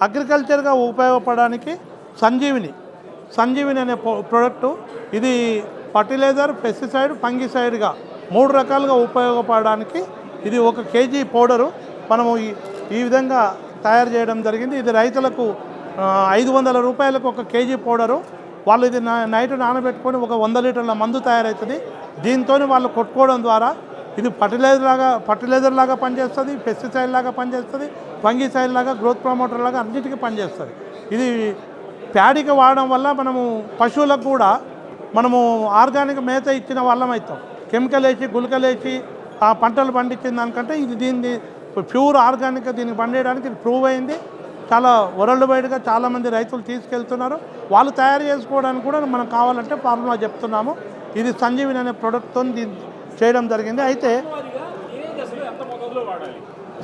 అగ్రికల్చర్గా ఉపయోగపడడానికి సంజీవిని అనే ప్రోడక్టు ఇది fertiliser, pesticide, ఫంగిసైడ్గా 3 రకాలుగా ఉపయోగపడడానికి ఇది 1 kg పౌడరు మనము ఈ విధంగా తయారు చేయడం జరిగింది. ఇది రైతులకు 500 రూపాయలకు 1 kg పౌడరు. వాళ్ళు ఇది నైట్ నానబెట్టుకొని ఒక 100 లీటర్ల మందు తయారవుతుంది. దీంతో వాళ్ళు కొట్టుకోవడం ద్వారా ఇది ఫర్టిలైజర్ లాగా పనిచేస్తుంది, పెస్టిసైడ్ లాగా పనిచేస్తుంది, ఫంగిసైడ్ లాగా, గ్రోత్ ప్రమోటర్ లాగా అన్నిటికీ పనిచేస్తుంది. ఇది ప్యాడీకి వాడడం వల్ల మనము పశువులకు కూడా మనము ఆర్గానిక్ మేత ఇచ్చిన వాళ్ళం అవుతాం. కెమికల్ వేసి గుళికలేసి ఆ పంటలు పండించిన దానికంటే ఇది దీన్ని ప్యూర్ ఆర్గానిక్ దీన్ని పండించడానికి ఇది ప్రూవ్ అయింది. చాలా వరల్డ్ వైడ్గా చాలామంది రైతులు తీసుకెళ్తున్నారు. వాళ్ళు తయారు చేసుకోవడానికి కూడా మనం కావాలంటే ఫార్ములా చెప్తున్నాము. ఇది సంజీవిని అనే ప్రోడక్ట్తో చేయడం జరిగింది. అయితే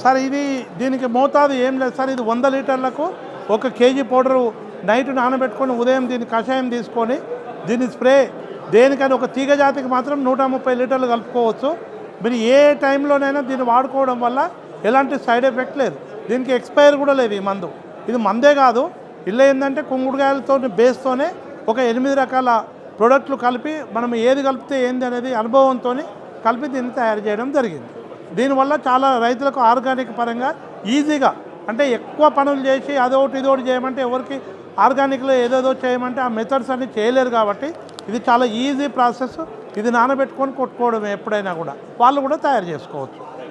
సార్ దీనికి మోతాదు ఏం లేదు సార్. ఇది 100 లీటర్లకు 1 kg పౌడరు నైట్ నానబెట్టుకొని ఉదయం దీన్ని కషాయం తీసుకొని దీన్ని స్ప్రే దేనికైనా ఒక తీగ జాతికి మాత్రం 130 లీటర్లు కలుపుకోవచ్చు. మీరు ఏ టైంలోనైనా దీన్ని వాడుకోవడం వల్ల ఎలాంటి సైడ్ ఎఫెక్ట్ లేదు. దీనికి ఎక్స్పైర్ కూడా లేదు ఈ మందు. ఇది మందే కాదు, ఇలా ఏంటంటే కుంకుడుకాయలతో బేస్తోనే ఒక 8 రకాల ప్రోడక్ట్లు కలిపి మనం ఏది కలిపితే ఏంది అనేది అనుభవంతో కలిపి దీన్ని తయారు చేయడం జరిగింది. దీనివల్ల చాలా రైతులకు ఆర్గానిక్ పరంగా ఈజీగా, అంటే ఎక్కువ పనులు చేసి అదొకటి ఇదొకటి చేయమంటే ఎవరికి ఆర్గానిక్లో ఏదేదో చేయమంటే ఆ మెథడ్స్ అన్ని చేయలేరు. కాబట్టి ఇది చాలా ఈజీ ప్రాసెస్. ఇది నానబెట్టుకొని కొట్టుకోవడమే. ఎప్పుడైనా కూడా వాళ్ళు కూడా తయారు చేసుకోవచ్చు.